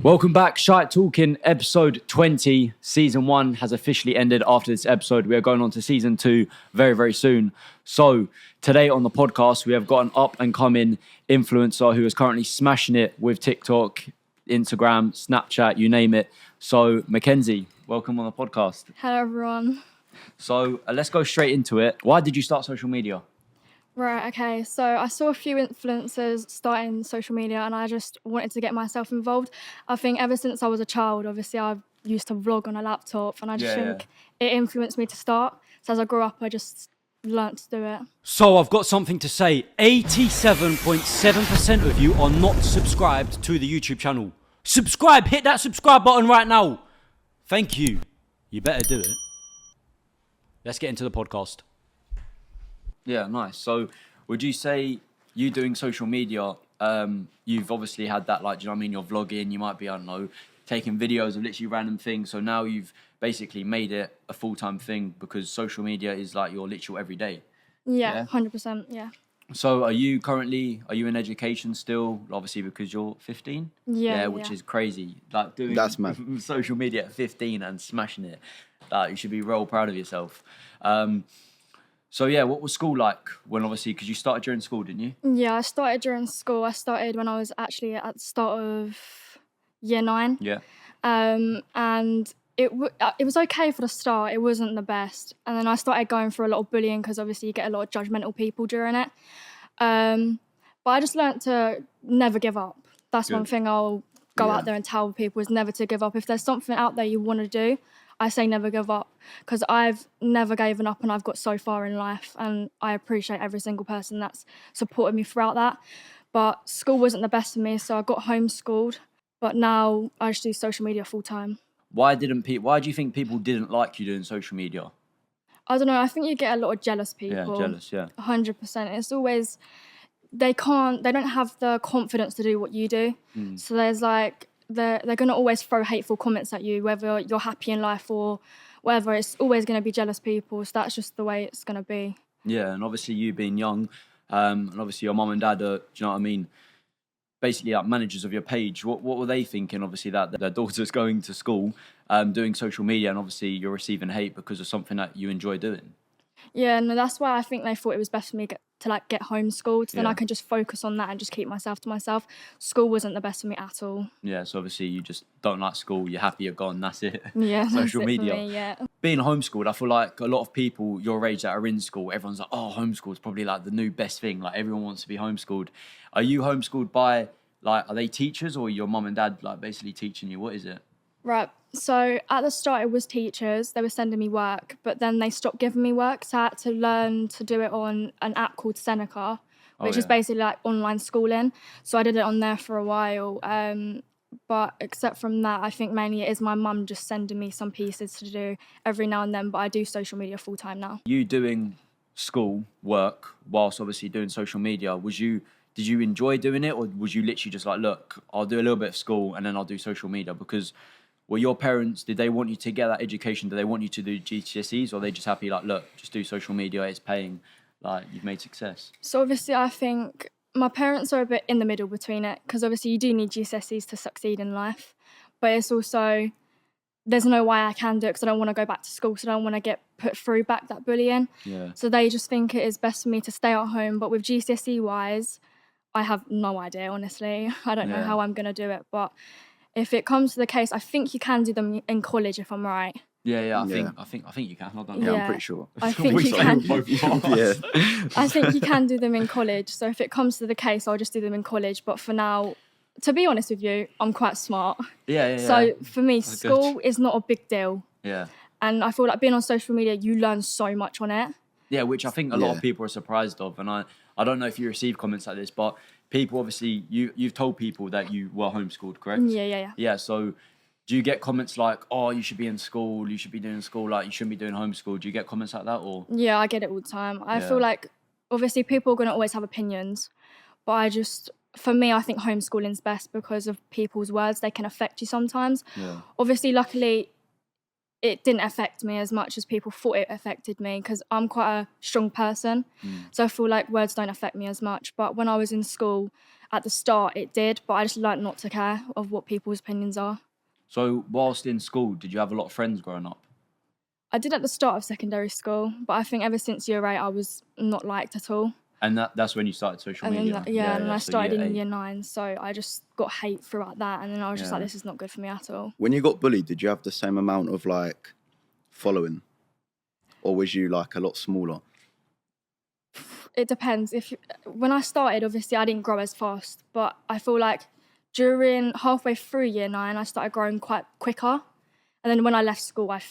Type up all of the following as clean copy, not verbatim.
Welcome back, ShyteTalking, episode 20. Season 1 has officially ended after this episode. We are going on to season 2 very, very soon. So today on the podcast, we have got an up-and-coming influencer who is currently smashing it with TikTok, Instagram, Snapchat, you name it. So MAKENZI, welcome on the podcast. Hello, everyone. So let's go straight into it. Why did you start social media? Right, okay. So I saw a few influencers starting social media and I just wanted to get myself involved. I think ever since I was a child, obviously I used to vlog on a laptop and I just think it influenced me to start. So as I grew up, I just learnt to do it. So I've got something to say. 87.7% of you are not subscribed to the YouTube channel. Subscribe, hit that subscribe button right now. Thank you. You better do it. Let's get into the podcast. Yeah, nice. So would you say you doing social media, you've obviously had that, like, do you know what I mean? You're vlogging, you might be, I don't know, taking videos of literally random things. So now you've basically made it a full-time thing because social media is like your literal everyday. Yeah, 100%, yeah. So are you in education still? Obviously because you're 15? Yeah, which is crazy. Like doing social media at 15 and smashing it. Like, you should be real proud of yourself. So yeah, what was school like when obviously, because you started during school, didn't you? Yeah, I started during school. I started when I was actually at the start of year 9. Yeah. And it was okay for the start. It wasn't the best. And then I started going through a lot of bullying because obviously you get a lot of judgmental people during it. But I just learnt to never give up. That's one thing I'll go out there and tell people is never to give up. If there's something out there you want to do, I say never give up because I've never given up and I've got so far in life and I appreciate every single person that's supported me throughout that. But school wasn't the best for me, so I got homeschooled, but now I just do social media full time. Why do you think people didn't like you doing social media? I don't know, I think you get a lot of jealous people. Yeah, jealous, yeah. 100%. It's always, they don't have the confidence to do what you do. So there's like, they're going to always throw hateful comments at you, whether you're happy in life or whatever. It's always going to be jealous people. So that's just the way it's going to be. Yeah, and obviously you being young, and obviously your mum and dad are, do you know what I mean, basically like managers of your page. What were they thinking, obviously, that their daughter's going to school, doing social media, and obviously you're receiving hate because of something that you enjoy doing? Yeah, no, that's why I think they thought it was best for me to get homeschooled. Then I can just focus on that and just keep myself to myself. School wasn't the best for me at all. Yeah, so obviously you just don't like school. You're happy you're gone. That's it. Yeah, social that's media. It for me, yeah. Being homeschooled, I feel like a lot of people your age that are in school, everyone's like, oh, homeschool is probably like the new best thing. Like everyone wants to be homeschooled. Are you homeschooled by, like, are they teachers or your mum and dad like basically teaching you? What is it? Right. So at the start it was teachers. They were sending me work, but then they stopped giving me work. So I had to learn to do it on an app called Seneca, which is basically like online schooling. So I did it on there for a while. But except from that, I think mainly it is my mum just sending me some pieces to do every now and then. But I do social media full time now. You doing school work whilst obviously doing social media, did you enjoy doing it, or was you literally just like, look, I'll do a little bit of school and then I'll do social media? Because were your parents, did they want you to get that education? Do they want you to do GCSEs, or are they just happy, like, look, just do social media, it's paying, like, you've made success? So obviously I think my parents are a bit in the middle between it, because obviously you do need GCSEs to succeed in life. But it's also, there's no way I can do it because I don't want to go back to school, so I don't want to get put through back that bullying. Yeah. So they just think it is best for me to stay at home. But with GCSE-wise, I have no idea, honestly. I don't know how I'm going to do it, but if it comes to the case, I think you can do them in college, if I'm right. I think you can. I don't know. Yeah, I'm pretty sure. I think you can. Yeah. I think you can do them in college. So if it comes to the case, I'll just do them in college. But for now, to be honest with you, I'm quite smart. Yeah. So for me, school is not a big deal. Yeah. And I feel like being on social media, you learn so much on it. Yeah, which I think a lot of people are surprised of. And I don't know if you receive comments like this, but people, obviously, you've told people that you were homeschooled, correct? Yeah. Yeah, so do you get comments like, oh, you should be in school, you should be doing school, like you shouldn't be doing homeschool? Do you get comments like that, or? Yeah, I get it all the time. I feel like, obviously, people are going to always have opinions, but for me, I think homeschooling's best because of people's words. They can affect you sometimes. Yeah. Obviously, luckily, it didn't affect me as much as people thought it affected me because I'm quite a strong person. So I feel like words don't affect me as much. But when I was in school, at the start it did, but I just learnt not to care of what people's opinions are. So whilst in school, did you have a lot of friends growing up? I did at the start of secondary school, but I think ever since year 8 I was not liked at all. And that's when you started social And media? then, and I so started in eight. year 9, so I just got hate throughout that, and then I was just Yeah. like, this is not good for me at all. When you got bullied, did you have the same amount of like following, or was you like a lot smaller? It depends. When I started, obviously I didn't grow as fast, but I feel like during halfway through year 9 I started growing quite quicker, and then when I left school I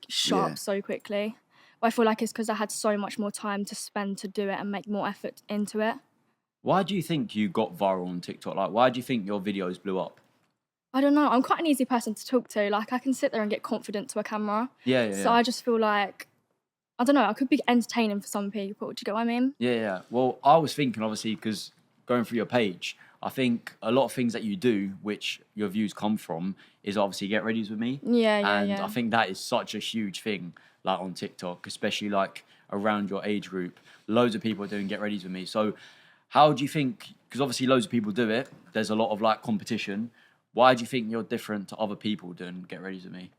shot up so quickly. But I feel like it's because I had so much more time to spend to do it and make more effort into it. Why do you think you got viral on TikTok? Like, why do you think your videos blew up? I don't know. I'm quite an easy person to talk to. Like, I can sit there and get confident to a camera. So I just feel like, I don't know, I could be entertaining for some people. Do you get what I mean? Yeah. Well, I was thinking, obviously, because going through your page, I think a lot of things that you do, which your views come from, is obviously get readies with me. And I think that is such a huge thing, like on TikTok, especially like around your age group. Loads of people are doing get readies with me. So how do you think, because obviously loads of people do it, there's a lot of like competition. Why do you think you're different to other people doing get readies with me?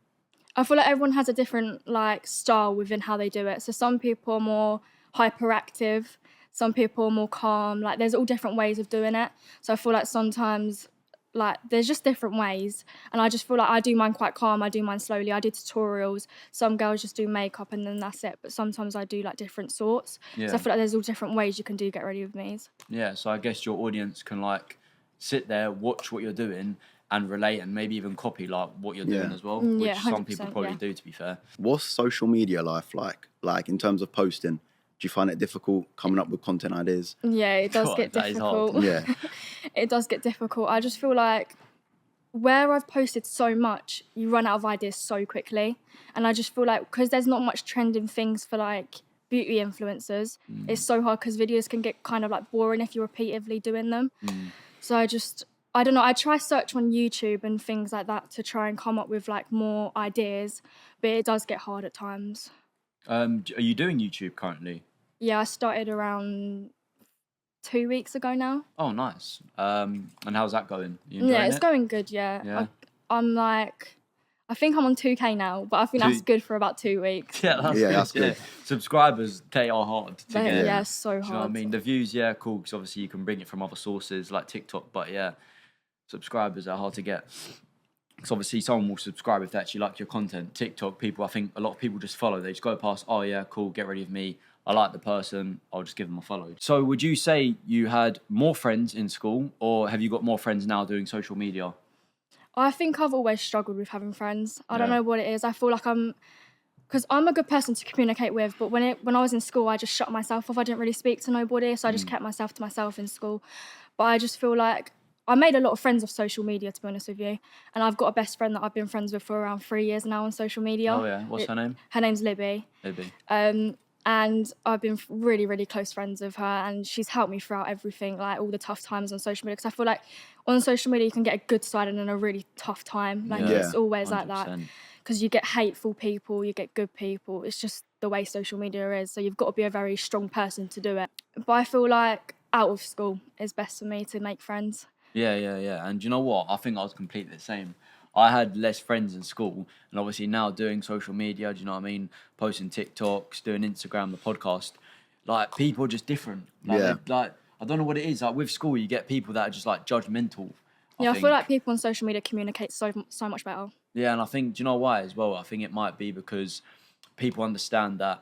I feel like everyone has a different like style within how they do it. So some people are more hyperactive, some people are more calm. Like there's all different ways of doing it. So I feel like sometimes like there's just different ways, and I just feel like I do mine quite calm, I do mine slowly, I do tutorials. Some girls just do makeup and then that's it, but sometimes I do like different sorts. So I feel like there's all different ways you can do get ready with me's. So I guess your audience can like sit there, watch what you're doing and relate and maybe even copy like what you're doing as well, which some people probably do, to be fair. What's social media life like? Like in terms of posting, do you find it difficult coming up with content ideas? Yeah, it does get difficult. Yeah. It does get difficult. I just feel like where I've posted so much, you run out of ideas so quickly. And I just feel like because there's not much trending things for like beauty influencers, it's so hard because videos can get kind of like boring if you're repeatedly doing them. So I don't know, I try search on YouTube and things like that to try and come up with like more ideas, but it does get hard at times. Are you doing YouTube currently? Yeah, I started around 2 weeks ago now. Oh, nice. And how's that going? You enjoying It's going good, yeah. I'm like, I think I'm on 2K now, but I think that's good for about 2 weeks. That's good. Subscribers, they are hard to get. Yeah, so hard. Do you know what I mean? The views, cool, because obviously you can bring it from other sources like TikTok, but subscribers are hard to get. Because obviously someone will subscribe if they actually like your content. TikTok people, I think a lot of people just follow. They just go past, oh yeah, cool, get ready with me. I like the person, I'll just give them a follow. So would you say you had more friends in school, or have you got more friends now doing social media? I think I've always struggled with having friends. I don't know what it is. I feel like because I'm a good person to communicate with, but when I was in school, I just shut myself off. I didn't really speak to nobody, so I just kept myself to myself in school. But I just feel like I made a lot of friends off social media, to be honest with you. And I've got a best friend that I've been friends with for around 3 years now on social media. Oh yeah, what's her name? Her name's Libby. And I've been really, really close friends with her, and she's helped me throughout everything, like all the tough times on social media. Because I feel like on social media you can get a good side and then a really tough time. Like it's always 100%. Like that. Because you get hateful people, you get good people. It's just the way social media is. So you've got to be a very strong person to do it. But I feel like out of school is best for me to make friends. Yeah. And you know what? I think I was completely the same. I had less friends in school, and obviously now doing social media, do you know what I mean? Posting TikToks, doing Instagram, the podcast. Like, people are just different. Like, I don't know what it is. Like, with school, you get people that are just, like, judgmental. I feel like people on social media communicate so much better. Yeah, and I think, do you know why as well? I think it might be because people understand that,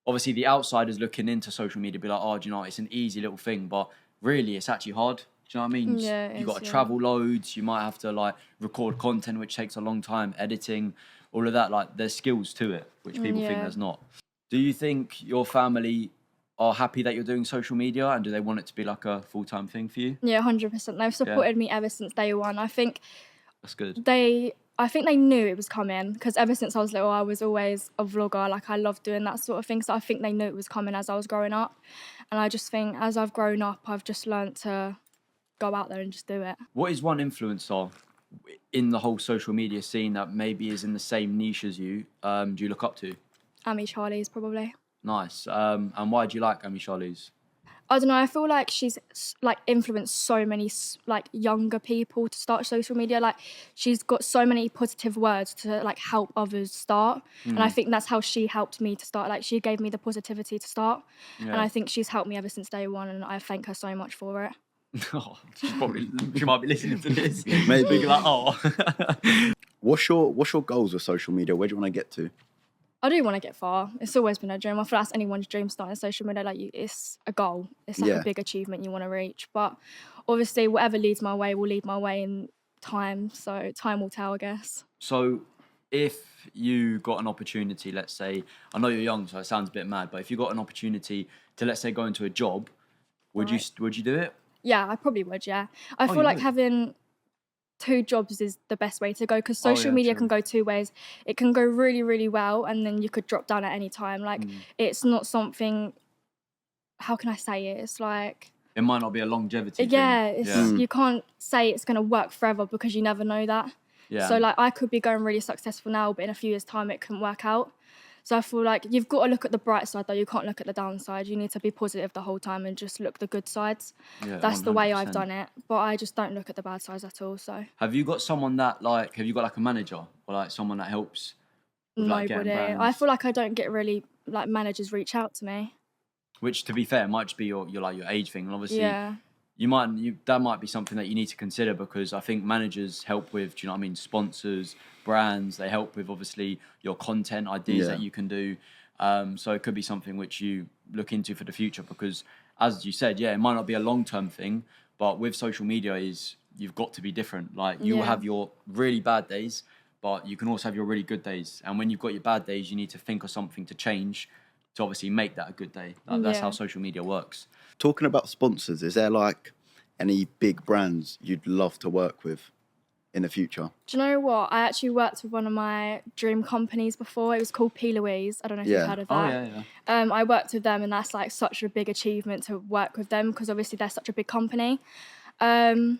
obviously, the outsiders looking into social media be like, oh, do you know, it's an easy little thing, but really, it's actually hard. Do you know what I mean? Yeah, you got to travel loads. You might have to like record content, which takes a long time. Editing, all of that. Like there's skills to it, which people think there's not. Do you think your family are happy that you're doing social media, and do they want it to be like a full-time thing for you? Yeah, 100%. They've supported me ever since day one. I think that's good. I think they knew it was coming because ever since I was little, I was always a vlogger. Like I loved doing that sort of thing. So I think they knew it was coming as I was growing up, and I just think as I've grown up, I've just learnt to go out there and just do it. What is one influencer in the whole social media scene that maybe is in the same niche as you? Do you look up to? Amy Charlie's probably. Nice. And why do you like Amy Charlie's? I don't know. I feel like she's like influenced so many like younger people to start social media. Like she's got so many positive words to like help others start, and I think that's how she helped me to start. Like she gave me the positivity to start, and I think she's helped me ever since day one, and I thank her so much for it. Oh, she might be listening to this. Maybe. Be like, oh. What's your goals with social media? Where do you want to get to? I do want to get far. It's always been a dream. I feel that's anyone's dream starting social media. Like it's a goal. It's like a big achievement you want to reach. But obviously, whatever leads my way will lead my way in time. So time will tell, I guess. So, if you got an opportunity, let's say, I know you're young, so it sounds a bit mad, but if you got an opportunity to, let's say, go into a job, would you do it? Yeah, I probably would. Yeah, I feel like having 2 jobs is the best way to go because social media can go 2 ways. It can go really, really well, and then you could drop down at any time. Like it's not something. How can I say it? It's like it might not be a longevity. Thing. You can't say it's going to work forever because you never know that. Yeah. So like I could be going really successful now, but in a few years' time it couldn't work out. So I feel like you've got to look at the bright side though. You can't look at the downside. You need to be positive the whole time and just look the good sides. Yeah, that's 100%. The way I've done it. But I just don't look at the bad sides at all. So have you got someone that have you got like a manager or like someone that helps with, nobody. I feel like I don't get really like managers reach out to me. Which, to be fair, might just be your age thing. And obviously that might be something that you need to consider because I think managers help with, do you know what I mean, sponsors, brands, they help with obviously your content ideas that you can do. So it could be something which you look into for the future because as you said, it might not be a long-term thing, but with social media you've got to be different. Like you will have your really bad days, but you can also have your really good days. And when you've got your bad days, you need to think of something to change to obviously make that a good day. That's how social media works. Talking about sponsors, is there like any big brands you'd love to work with in the future? Do you know what? I actually worked with one of my dream companies before. It was called P. Louise. I don't know if you've heard of that. I worked with them and that's like such a big achievement to work with them because obviously they're such a big company. But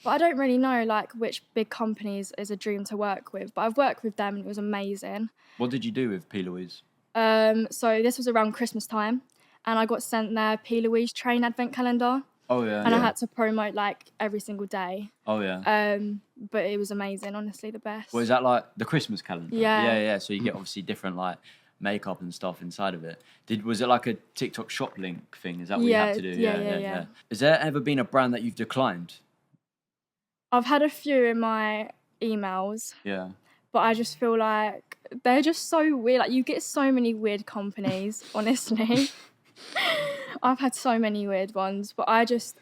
I don't really know like which big companies is a dream to work with. But I've worked with them and it was amazing. What did you do with P. Louise? So this was around Christmas time and I got sent their P. Louise Train advent calendar. Oh yeah. And I had to promote like every single day. Oh yeah. But it was amazing, honestly, the best. Was that like the Christmas calendar? Yeah. So you get obviously different like makeup and stuff inside of it. Was it like a TikTok shop link thing? Is that what you had to do? Yeah. Has there ever been a brand that you've declined? I've had a few in my emails. Yeah. But I just feel like they're just so weird. Like you get so many weird companies, honestly. I've had so many weird ones, but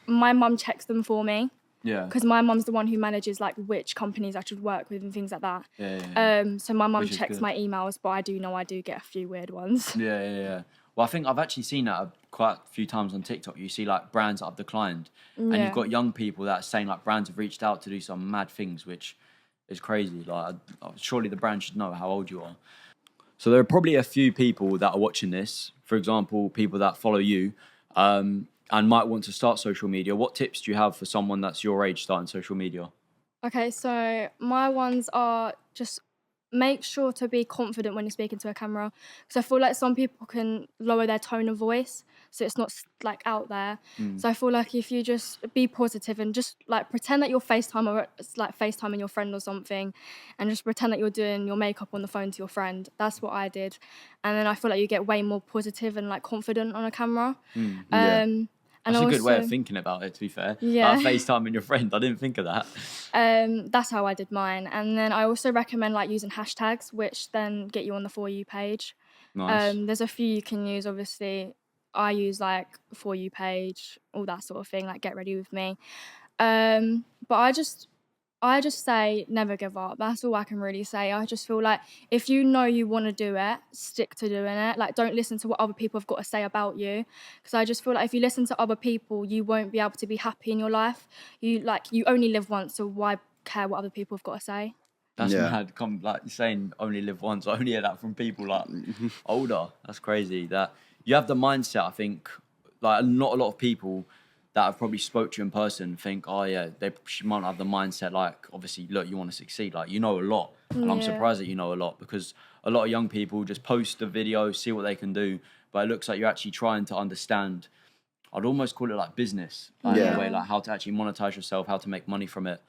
my mum checks them for me. Yeah. Because my mum's the one who manages like which companies I should work with and things like that. Yeah. So my mum checks my emails, but I do get a few weird ones. Yeah. Well, I think I've actually seen that quite a few times on TikTok. You see like brands that have declined, and you've got young people that are saying like brands have reached out to do some mad things, which is crazy. Like, surely the brand should know how old you are. So there are probably a few people that are watching this, for example, people that follow you, and might want to start social media. What tips do you have for someone that's your age starting social media? Okay, so my ones are just make sure to be confident when you're speaking to a camera, because I feel like some people can lower their tone of voice so it's not like out there. So I feel like if you just be positive and just like pretend that you're FaceTime or like FaceTiming your friend or something, and just pretend that you're doing your makeup on the phone to your friend. That's what I did, and then I feel like you get way more positive and like confident on a camera. And that's a good way of thinking about it, to be fair. Yeah. Like FaceTiming your friend, I didn't think of that. That's how I did mine. And then I also recommend like using hashtags, which then get you on the For You page. Nice. There's a few you can use, obviously. I use like For You page, all that sort of thing, like get ready with me. But I just say never give up. That's all I can really say. I just feel like if you know you want to do it, stick to doing it. Like don't listen to what other people have got to say about you, because I just feel like if you listen to other people, you won't be able to be happy in your life. You only live once, so why care what other people have got to say? That's mad. Like saying only live once. I only hear that from people like older. That's crazy. That you have the mindset. I think like not a lot of people that have probably spoke to you in person think, oh yeah, she might not have the mindset like, obviously, look, you want to succeed, like you know a lot. And I'm surprised that you know a lot, because a lot of young people just post a video, see what they can do, but it looks like you're actually trying to understand I'd almost call it like business, like, in Yeah. a way, like how to actually monetize yourself, how to make money from it.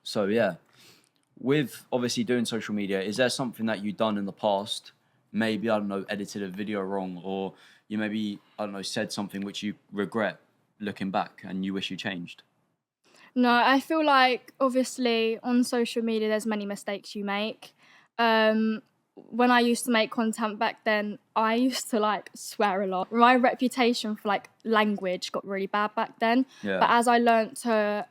So yeah, with obviously doing social media, is there something that you've done in the past? Maybe, I don't know, edited a video wrong, or you maybe, I don't know, said something which you regret looking back and you wish you changed? No, I feel like obviously on social media there's many mistakes you make. When I used to make content back then, I used to like swear a lot. My reputation for like language got really bad back then. Yeah. But as I learnt to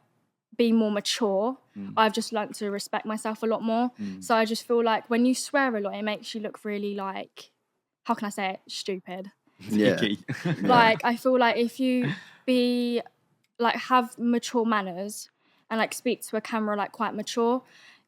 be more mature, I've just learnt to respect myself a lot more. So I just feel like when you swear a lot, it makes you look really like, how can I say it, stupid. Yeah. Icky. Like I feel like if you be like have mature manners and like speak to a camera like quite mature,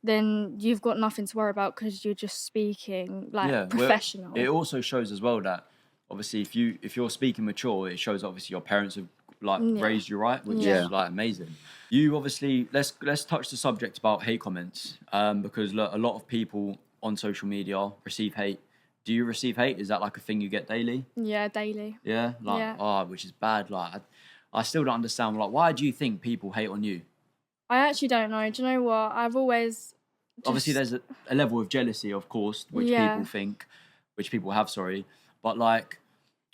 then you've got nothing to worry about because you're just speaking like Well, professional. it also shows as well that obviously if you're speaking mature, it shows obviously your parents have like raised you right, which Yeah. is like amazing. You obviously, let's touch the subject about hate comments, because look, a lot of people on social media receive hate. Do you receive hate? Is that like a thing you get daily? Yeah, daily. Yeah, like Yeah. which is bad. Like I still don't understand. Like, why do you think people hate on you? I actually don't know. Do you know what? I've always Obviously, there's a level of jealousy, of course, which people have, sorry. But like,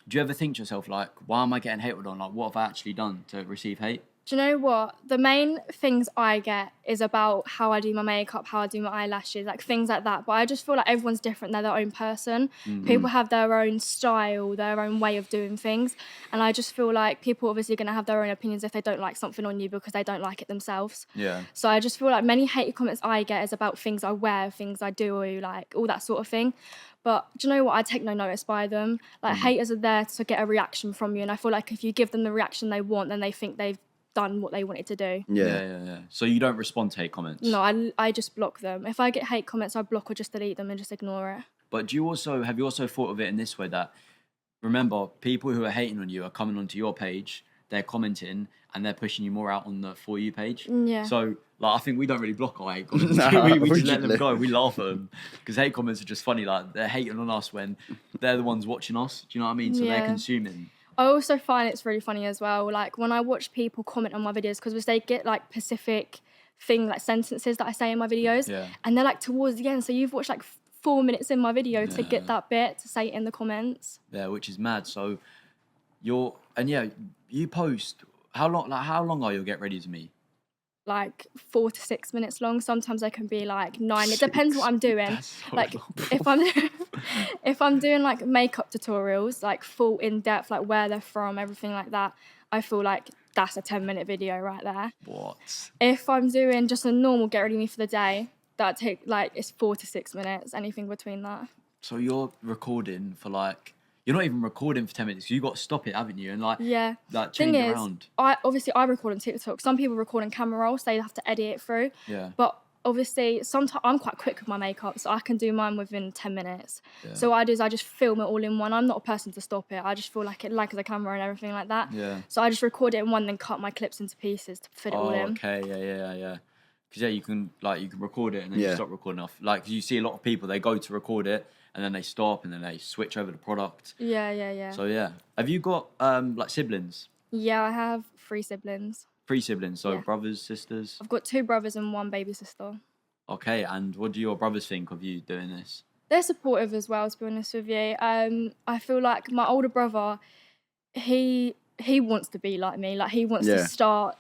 do you ever think to yourself, like, why am I getting hated on? Like, what have I actually done to receive hate? Do you know what? The main things I get is about how I do my makeup, how I do my eyelashes, like things like that. But I just feel like everyone's different. They're their own person. People have their own style, their own way of doing things. And I just feel like people obviously going to have their own opinions if they don't like something on you because they don't like it themselves. Yeah. So I just feel like many hated comments I get is about things I wear, things I do, like all that sort of thing. But do you know what? I take no notice by them. Like haters are there to get a reaction from you. And I feel like if you give them the reaction they want, then they think they've done what they wanted to do. Yeah. So you don't respond to hate comments? No, I just block them. If I get hate comments, I block or just delete them and just ignore it. But have you also thought of it in this way that, remember, people who are hating on you are coming onto your page, they're commenting, and they're pushing you more out on the For You page? Yeah. So, like, I think we don't really block our hate comments. Nah, we just let them originally. go. We laugh at them. Because hate comments are just funny. Like, they're hating on us when they're the ones watching us. Do you know what I mean? So they're Yeah. consuming. I also find it's really funny as well, like when I watch people comment on my videos, because they get like specific thing, like sentences that I say in my videos, Yeah. and they're like towards the end. So you've watched like 4 minutes in my video to get that bit to say it in the comments. Yeah, which is mad. So you post, how long are your Get Ready to Me? Like 4 to 6 minutes long. Sometimes they can be like 9. It depends what I'm doing. That's so Like long. if I'm doing like makeup tutorials, like full in depth, like where they're from, everything like that, I feel like that's a 10-minute video right there. What? If I'm doing just a normal get ready me for the day, that take like it's 4 to 6 minutes, anything between that. So you're recording for like, you're not even recording for 10 minutes. You got to stop it, haven't you? And like, Yeah. like Thing change is, around. I record on TikTok. Some people record on camera roll, so they have to edit it through. Yeah. But obviously, sometimes I'm quite quick with my makeup, so I can do mine within 10 minutes. Yeah. So what I do is I just film it all in one. I'm not a person to stop it. I just feel like it like the camera and everything like that. Yeah. So I just record it in one, then cut my clips into pieces to fit it all in. Okay, yeah. Because you can record it and then you Yeah. stop recording off. Like you see a lot of people, they go to record it and then they stop and then they switch over the product. Yeah. So yeah, have you got like siblings? Yeah, I have 3 siblings. 3 siblings, so Yeah. brothers, sisters. I've got 2 brothers and 1 baby sister. Okay, and what do your brothers think of you doing this? They're supportive as well, to be honest with you. I feel like my older brother, he wants to be like me. Like he wants to start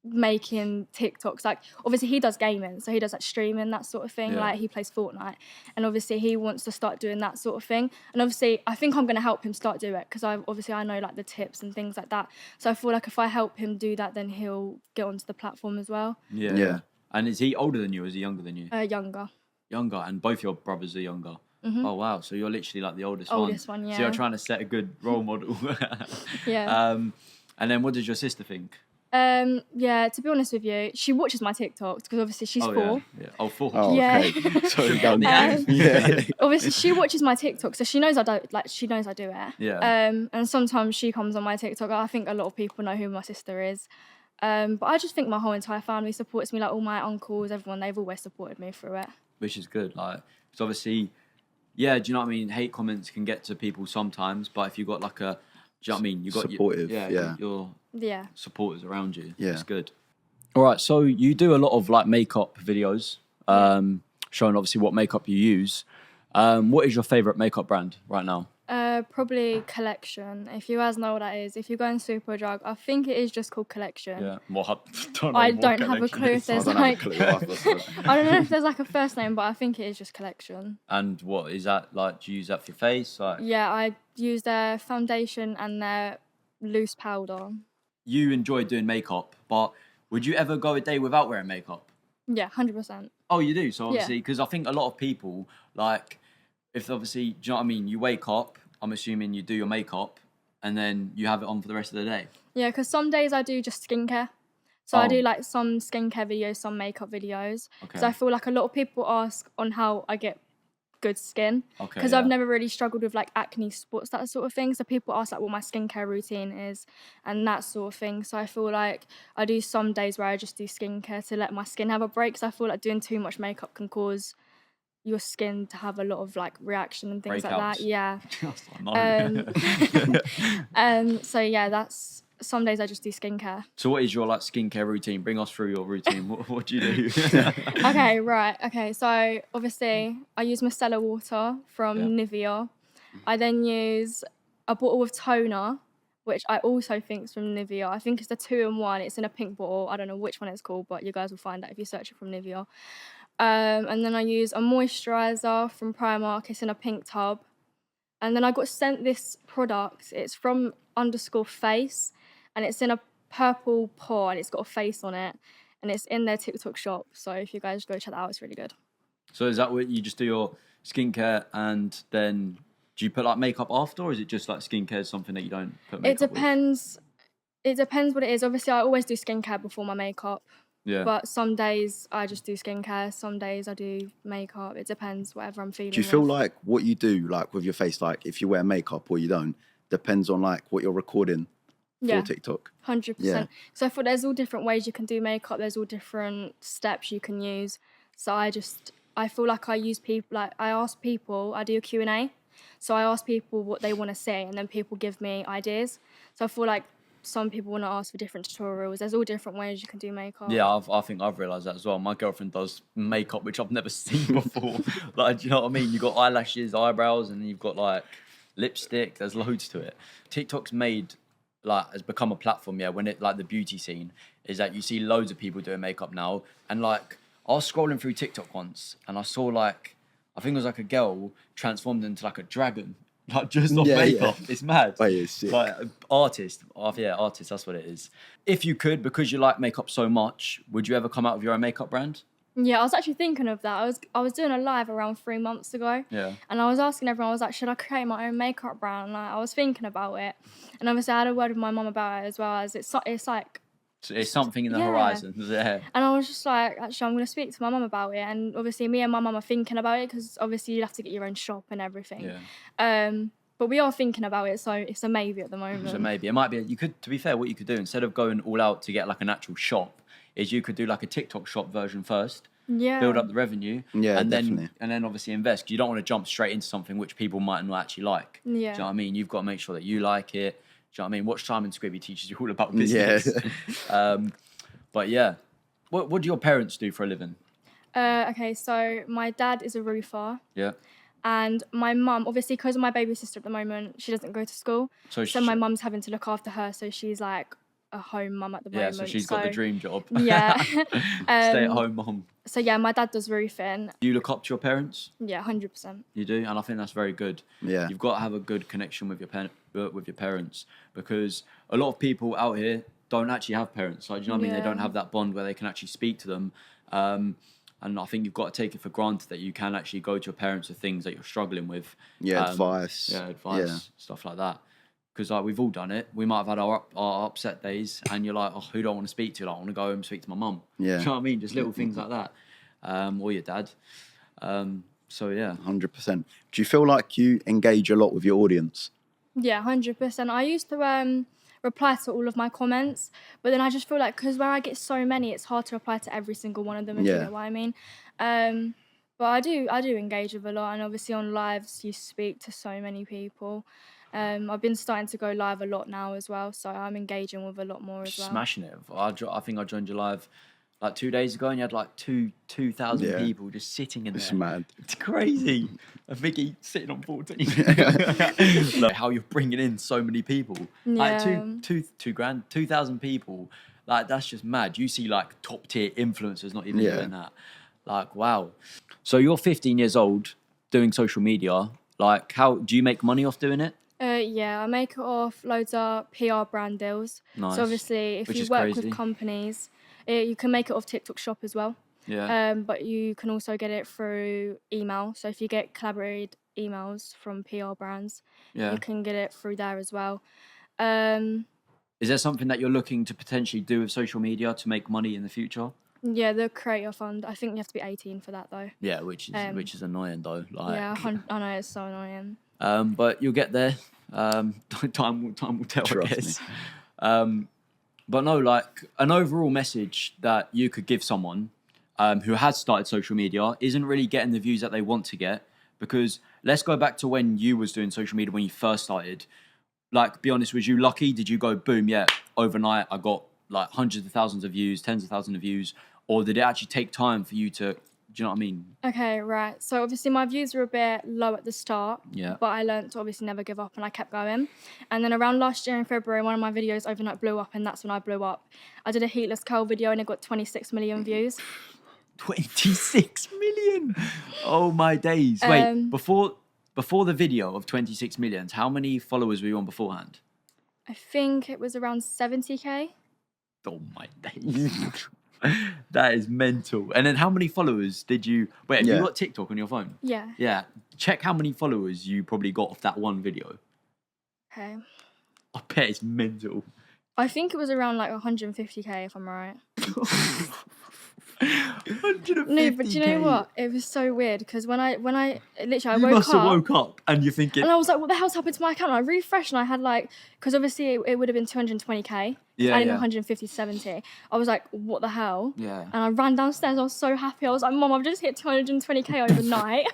making TikToks. Like obviously he does gaming, so he does like streaming, that sort of thing. Yeah. Like he plays Fortnite, and obviously he wants to start doing that sort of thing. And obviously I think I'm going to help him start do it because I know like the tips and things like that. So I feel like if I help him do that, then he'll get onto the platform as well. Yeah. And is he older than you or is he younger than you? Younger. Younger, and both your brothers are younger. Oh wow, so you're literally like the oldest one. Oldest one, yeah. So you're trying to set a good role model. Yeah. And then what does your sister think? Yeah, to be honest with you, she watches my TikToks because obviously she's 4. Yeah. Oh, 4. Oh, Yeah. okay. Sorry, go on. Yeah. Obviously she watches my TikTok, so she knows I don't like. She knows I do it. Yeah. And sometimes she comes on my TikTok. I think a lot of people know who my sister is. But I just think my whole entire family supports me. Like all my uncles, everyone, they've always supported me through it. Which is good. Like, because obviously, yeah. Do you know what I mean? Hate comments can get to people sometimes, but if you've got like a Do you know what I mean? You got supportive, your Yeah. supporters around you. Yeah. That's good. All right, so you do a lot of like makeup videos, showing obviously what makeup you use. What is your favorite makeup brand right now? Probably Collection. If you guys know what that is, if you go in Superdrug, I think it is just called Collection. Yeah, don't know I what don't have a Collection clue if is. there's I don't like have a clue either, so. I don't know if there's like a first name, but I think it is just Collection. And what is that like? Do you use that for your face? Like, Yeah, I use their foundation and their loose powder. you enjoy doing makeup, but would you ever go a day without wearing makeup? Yeah, 100%. Oh, you do. So obviously, Yeah. because I think a lot of people like, if obviously, do you know what I mean? You wake up. I'm assuming you do your makeup, and then you have it on for the rest of the day. Yeah, because some days I do just skincare. So I Oh. do like some skincare videos, some makeup videos. Because Okay. I feel like a lot of people ask on how I get good skin. Okay, Because yeah. I've never really struggled with like acne spots, that sort of thing. So people ask like what my skincare routine is and that sort of thing. So I feel like I do some days where I just do skincare to let my skin have a break. Because I feel like doing too much makeup can cause your skin to have a lot of like reaction and things like that. Breakouts. Yeah. I know. So yeah, that's some days I just do skincare. So what is your like skincare routine? Bring us through your routine. What do you do? Okay, right. Okay, so obviously I use micellar water from Nivea. I then use a bottle of toner, which I also think is from Nivea. I think it's the 2-in-1. It's in a pink bottle. I don't know which one it's called, but you guys will find out if you search it from Nivea. And then I use a moisturiser from Primark. It's in a pink tub. And then I got sent this product. It's from _face, and it's in a purple pot, and it's got a face on it, and it's in their TikTok shop. So if you guys go check that out, it's really good. So is that what you just do your skincare and then do you put like makeup after, or is it just like skincare is something that you don't put makeup It depends. It depends what it is. Obviously, I always do skincare before my makeup. Yeah. But some days I just do skincare. Some days I do makeup. It depends, whatever I'm feeling. Do you feel with. like what you do, like with your face, like if you wear makeup or you don't, depends on like what you're recording for TikTok? 100%. Yeah. So I thought there's all different ways you can do makeup. There's all different steps you can use. So I feel like I use people, like I ask people, I do a Q&A. So I ask people what they want to say, and then people give me ideas. So I feel like some people want to ask for different tutorials. There's all different ways you can do makeup. Yeah, I think I've realised that as well. My girlfriend does makeup, which I've never seen before. Like, do you know what I mean? You've got eyelashes, eyebrows, and you've got like lipstick. There's loads to it. TikTok's has become a platform, when it, like the beauty scene, is that you see loads of people doing makeup now. And like, I was scrolling through TikTok once, and I saw like, I think it was like a girl transformed into like a dragon. Like just off makeup. Yeah. It's mad. Wait, it's sick. Like artist, that's what it is. If you could, because you like makeup so much, would you ever come out with your own makeup brand? Yeah, I was actually thinking of that. I was doing a live around 3 months ago. Yeah. And I was asking everyone, I was like, should I create my own makeup brand? Like, I was thinking about it. And obviously I had a word with my mum about it as well, as it's like... So it's something in the horizon. Yeah. And I was just like, actually, I'm going to speak to my mum about it. And obviously me and my mum are thinking about it, because obviously you'd have to get your own shop and everything. Yeah. But we are thinking about it, so it's a maybe at the moment. So maybe it might be. You could, to be fair, what you could do instead of going all out to get like an actual shop, is you could do like a TikTok shop version first. Yeah. Build up the revenue. Yeah, and definitely. then obviously invest. 'Cause you don't want to jump straight into something which people might not actually like. Yeah. Do you know what I mean? You've got to make sure that you like it. Do you know what I mean? Watch Simon Scribby teaches you all about business. Yeah. But yeah, what do your parents do for a living? Okay, so my dad is a roofer. Yeah. And my mum, obviously, because of my baby sister at the moment, she doesn't go to school. So my mum's having to look after her. So she's like a home mum at the moment. Yeah, so she's got the dream job. Yeah. Stay-at-home mum. So yeah, my dad does roofing. Do you look up to your parents? Yeah, 100%. You do, and I think that's very good. Yeah. You've got to have a good connection with your parents, because a lot of people out here don't actually have parents. Like, do you know what I mean? They don't have that bond where they can actually speak to them. And I think you've got to take it for granted that you can actually go to your parents with things that you're struggling with. Yeah, advice. Yeah, advice, stuff like that. Because like we've all done it. We might have had our upset days, and you're like, oh, who do I want to speak to? Like, I want to go home and speak to my mum. Yeah. Do you know what I mean? Just little things like that. Or your dad. So yeah. 100%. Do you feel like you engage a lot with your audience? Yeah, 100%. I used to reply to all of my comments, but then I just feel like, because where I get so many, it's hard to reply to every single one of them, if you know what I mean. But I do engage with a lot, and obviously on lives you speak to so many people. I've been starting to go live a lot now as well, so I'm engaging with a lot more as well. Smashing it. I think I joined you live like 2 days ago, and you had like 2,000 Yeah. people just sitting in there. It's mad. It's crazy. A Vicky sitting on 14. Like how you're bringing in so many people. Like Yeah. 2,000 people. Like that's just mad. You see like top tier influencers not even Yeah. doing that. Like wow. So you're 15 years old doing social media. Like how do you make money off doing it? Yeah, I make it off loads of PR brand deals. Nice. So obviously, if Which you is work crazy. with companies, you can make it off TikTok Shop as well. Yeah. But you can also get it through email. So if you get collaborated emails from PR brands, Yeah. you can get it through there as well. Is there something that you're looking to potentially do with social media to make money in the future? Yeah, the creator fund. I think you have to be 18 for that though. Yeah, which is annoying though. Like, Yeah, I know it's so annoying. But you'll get there. Time will tell, Trust I guess. But no, like an overall message that you could give someone who has started social media isn't really getting the views that they want to get. Because let's go back to when you was doing social media when you first started. Like, be honest, was you lucky? Did you go boom? Yeah, overnight I got like hundreds of thousands of views, tens of thousands of views, or did it actually take time for you to? Do you know what I mean? Okay, right. So obviously my views were a bit low at the start. Yeah. But I learned to obviously never give up and I kept going. And then around last year in February, one of my videos overnight blew up and that's when I blew up. I did a heatless curl video and it got 26 million views. 26 million! Oh my days. Wait, before the video of 26 million, how many followers were you on beforehand? I think it was around 70k. Oh my days. That is mental. And then how many followers did you... Wait, have you got TikTok on your phone? Yeah. Yeah. Check how many followers you probably got off that one video. Okay. I bet it's mental. I think it was around like 150k if I'm right. 150K. No, but do you know what? It was so weird because when I literally You woke must have up woke up and you're thinking... and I was like, what the hell's happened to my account? And I refreshed and I had like, because obviously it would have been 220k. Yeah, I did yeah. 150 to 70. I was like, what the hell? Yeah. And I ran downstairs. I was so happy. I was like, Mom, I've just hit 220k overnight.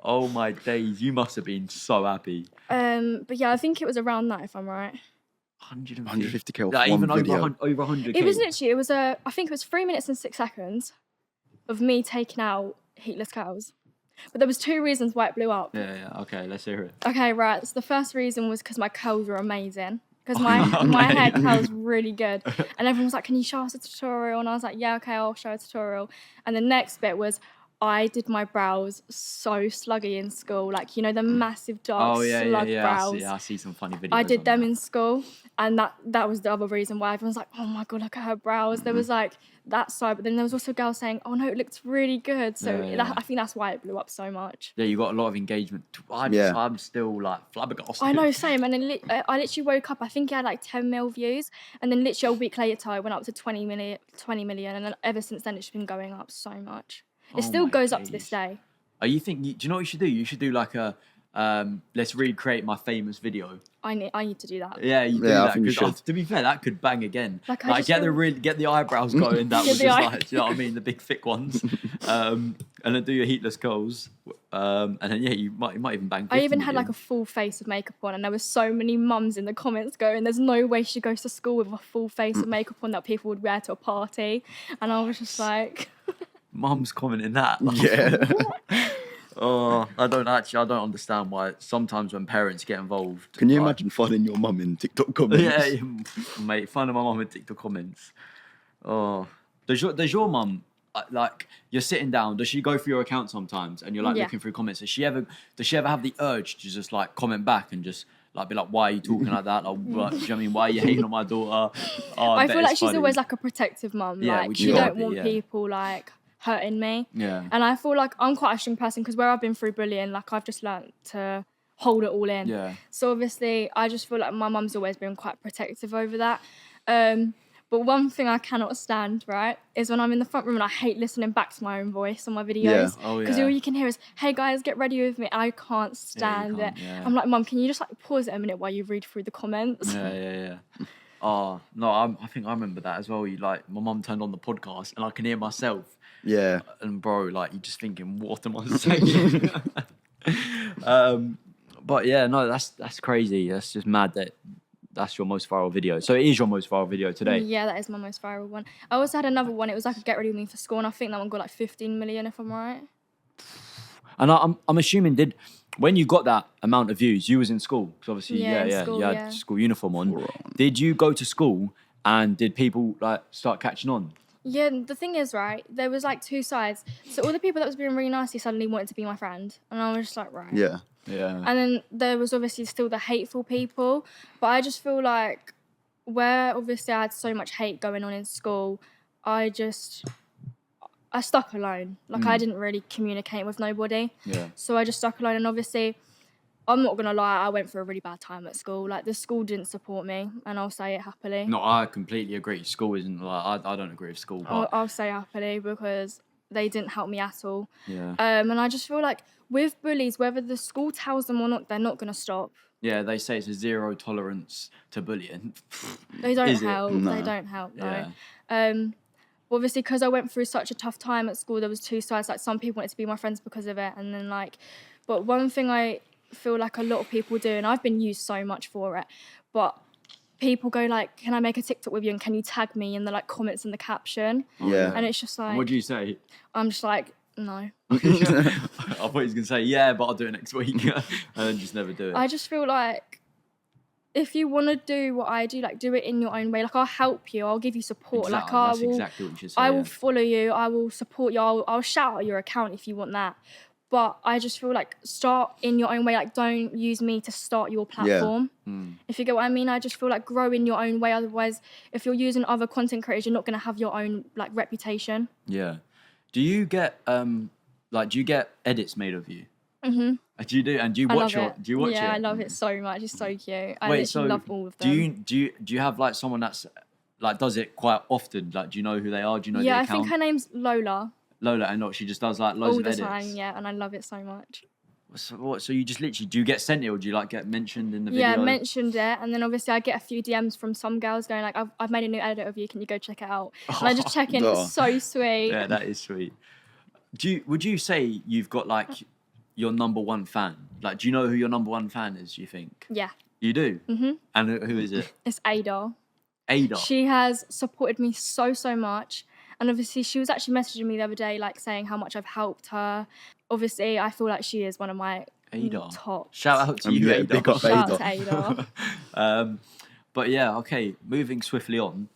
Oh my days. You must have been so happy. But yeah, I think it was around that if I'm right. 150k off Like, one even video. over 100k. It was literally, I think it was 3 minutes and 6 seconds of me taking out heatless curls. But there was 2 reasons why it blew up. Yeah. Okay, let's hear it. Okay, right. So the first reason was because my curls were amazing. Because my hair curls really good. And everyone was like, can you show us a tutorial? And I was like, yeah, okay, I'll show a tutorial. And the next bit was I did my brows so sluggy in school. Like, you know, the massive dark slug brows. I see some funny videos. I did on them that. in school. And that was the other reason why everyone's like, oh my God, look at her brows. There was like that side, but then there was also girls saying, oh no, it looks really good. So I think that's why it blew up so much. Yeah, you got a lot of engagement. I'm still like flabbergasted. I know, same. And then I literally woke up, I think it had like 10 mil views. And then literally a week later, I went up to 20 million. And then ever since then, it's been going up so much. It still goes up to this day. Do you know what you should do? You should do like a, let's recreate my famous video. I need to do that. Yeah, you do Yeah, I that. think you Because should. to be fair, that could bang again. Like, I Like just get feel- get the eyebrows going. That was the just eye- like, do you know what I mean? The big thick ones. And then do your heatless curls. And then you might even bang. 50 I even had million. like a full face of makeup on, and there were so many mums in the comments going, "There's no way she goes to school with a full face of makeup on that people would wear to a party," and I was just like, Mum's commenting that. Yeah. Oh, I don't understand why sometimes when parents get involved. Can you like- imagine finding your mum in TikTok comments? Yeah, mate, fun of my mum in TikTok comments. Oh, does your mum like you're sitting down? Does she go through your account sometimes and you're like Yeah. looking through comments? Does she ever have the urge to just like comment back and just like be like, why are you talking like that? Like, do you know what I mean? Why are you hating on my daughter? Oh, I bet feel like it's she's funny. always like a protective mum. Yeah, Like which she you don't gotta be, want yeah. people like hurting me. Yeah. And I feel like I'm quite a strong person because where I've been through bullying, like I've just learnt to hold it all in. Yeah. So obviously, I just feel like my mum's always been quite protective over that. But one thing I cannot stand, right, is when I'm in the front room and I hate listening back to my own voice on my videos. Yeah. Oh, Because yeah. all you can hear is, hey guys, get ready with me. I can't stand can't, it. yeah. I'm like, Mum, can you just like pause it a minute while you read through the comments? Yeah. Oh no, I think I remember that as well. You like my mum turned on the podcast and I can hear myself. Yeah. And bro, like you're just thinking, what am I saying? But yeah, no, that's crazy. That's just mad that that's your most viral video. So it is your most viral video today. Yeah, that is my most viral one. I also had another one. It was like a get ready with me for school, and I think that one got like 15 million, if I'm right. And I'm assuming when you got that amount of views, you was in school because obviously School, you had yeah. school uniform on. Did you go to school and did people like start catching on? Yeah, the thing is, right, there was like two sides. So all the people that was being really nasty suddenly wanted to be my friend. And I was just like, right. Yeah. Yeah. And then there was obviously still the hateful people. But I just feel like where obviously I had so much hate going on in school, I stuck alone. Like I didn't really communicate with nobody. Yeah. So I just stuck alone. And obviously, I'm not going to lie, I went through a really bad time at school. Like the school didn't support me, and I'll say it happily. No, I completely agree. School isn't like I don't agree with school. But I'll say happily because they didn't help me at all. yeah. And I just feel like with bullies, whether the school tells them or not, they're not going to stop. Yeah, they say it's a zero tolerance to bullying. They don't Is it? help. No. They don't help, no. Yeah. Obviously, because I went through such a tough time at school, there was two sides. Like some people wanted to be my friends because of it, and then but one thing I feel like a lot of people do, and I've been used so much for it, but people go like, "Can I make a TikTok with you? And can you tag me in the like comments and the caption?" Yeah. And it's just like, What do you say? I'm just like, no. I thought he was gonna say yeah, but I'll do it next week, and then just never do it. I just feel like if you want to do what I do, like do it in your own way. Like I'll help you, I'll give you support. Exactly, Like that's exactly what you should say. I will follow you, I will support you, I'll shout out your account if you want that. But I just feel like start in your own way. Like don't use me to start your platform. If you get what I mean, I just feel like grow in your own way. Otherwise, if you're using other content creators, you're not going to have your own like reputation. Yeah. Do you get edits made of you? Mm-hmm. Do you do? And do you watch it? Do you watch it? Yeah, I love it so much. It's so cute. I Wait, literally love all of them. Do you have like someone that's like does it quite often? Like, do you know who they are? Do you know? Yeah, the I account? think her name's Lola. Lola, and what she just does like loads All of the edits. time, yeah, and I love it so much. So you just literally do you get sent it or do you like get mentioned in the video? Yeah, mentioned it, and then obviously I get a few DMs from some girls going like, I've made a new edit of you, can you go check it out? And I just check in, it's so sweet. Yeah, that is sweet. Would you say you've got like your number one fan? Like, do you know who your number one fan is, do you think? Yeah. You do? Mm-hmm. And who is it? It's Ada. Ada? She has supported me so much. And obviously she was actually messaging me the other day, like saying how much I've helped her. Obviously, I feel like she is one of my Ada. top. Shout out to you, Yeah, Ada. big up Shout out to Ada. But yeah, okay, moving swiftly on.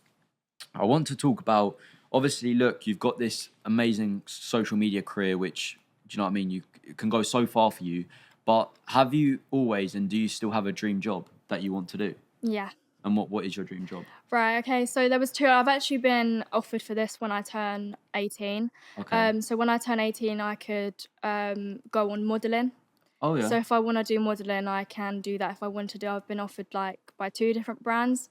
I want to talk about, obviously, look, you've got this amazing social media career, which, do you know what I mean? It can go so far for you. But have you always, and do you still have a dream job that you want to do? Yeah. And what is your dream job? Right, okay, so there was two. I've actually been offered for this when I turn 18. Okay. So when I turn 18, I could go on modelling. Oh, yeah. So if I want to do modelling, I can do that if I want to do. I've been offered like by 2 different brands.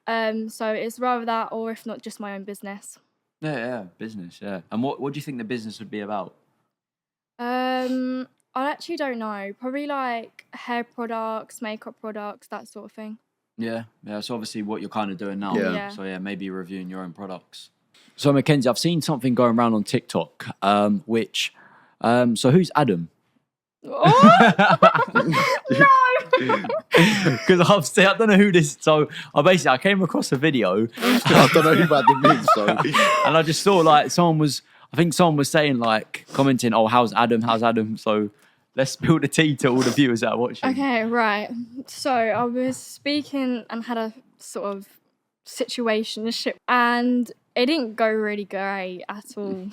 So it's rather that or if not, just my own business. Yeah, business, yeah. And what do you think the business would be about? I actually don't know. Probably like hair products, makeup products, that sort of thing. Yeah. So obviously what you're kind of doing now. Yeah. So yeah, maybe reviewing your own products. So Mackenzie, I've seen something going around on TikTok, which, so who's Adam? Oh! No! Because I don't know who this. So I came across a video, I don't know who Adam is, so. and I just saw like someone was saying like commenting, "Oh, how's Adam? How's Adam?" So let's spill the tea to all the viewers that are watching. Okay, right. So I was speaking and had a sort of situationship, and it didn't go really great at all.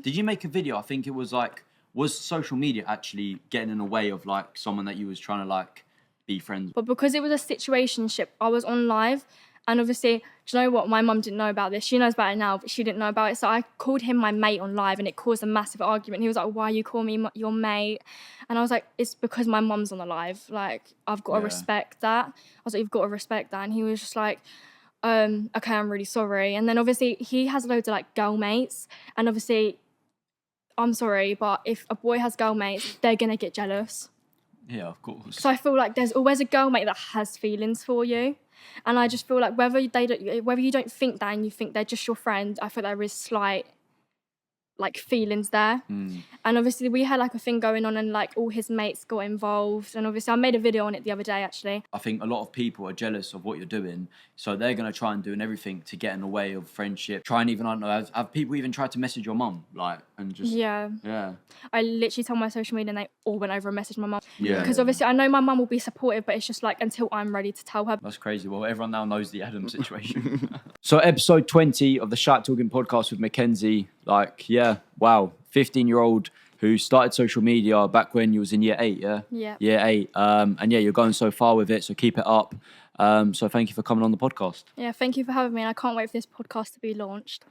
Did you make a video? I think it was like, was social media actually getting in the way of like someone that you was trying to like be friends with? But because it was a situationship, I was on live, and obviously, do you know what? My mum didn't know about this. She knows about it now, but she didn't know about it. So I called him my mate on live, and it caused a massive argument. He was like, "Why you call me your mate?" And I was like, "It's because my mum's on the live. Like, I've got to respect that." I was like, "You've got to respect that." And he was just like, "Okay, I'm really sorry." And then obviously he has loads of like girl mates, and obviously, I'm sorry, but if a boy has girl mates, they're gonna get jealous. Yeah, of course. So I feel like there's always a girl mate that has feelings for you. And I just feel like whether you don't think that and you think they're just your friend, I feel there is slight like feelings there. And obviously we had like a thing going on and like all his mates got involved, and obviously I made a video on it the other day actually. I think a lot of people are jealous of what you're doing, so they're going to try and do everything to get in the way of friendship. Try and even, I don't know, have people even tried to message your mum, like, and just... Yeah. I literally told my social media and they all went over and messaged my mum. Yeah. Because obviously I know my mum will be supportive, but it's just like until I'm ready to tell her. That's crazy. Well, everyone now knows the Adam situation. So episode 20 of the ShyteTalking podcast with MAKENZI, like, yeah, wow, 15-year-old who started social media back when you was in year 8, yeah? Yeah. Year 8. And yeah, you're going so far with it, so keep it up. So thank you for coming on the podcast. Yeah, thank you for having me, and I can't wait for this podcast to be launched.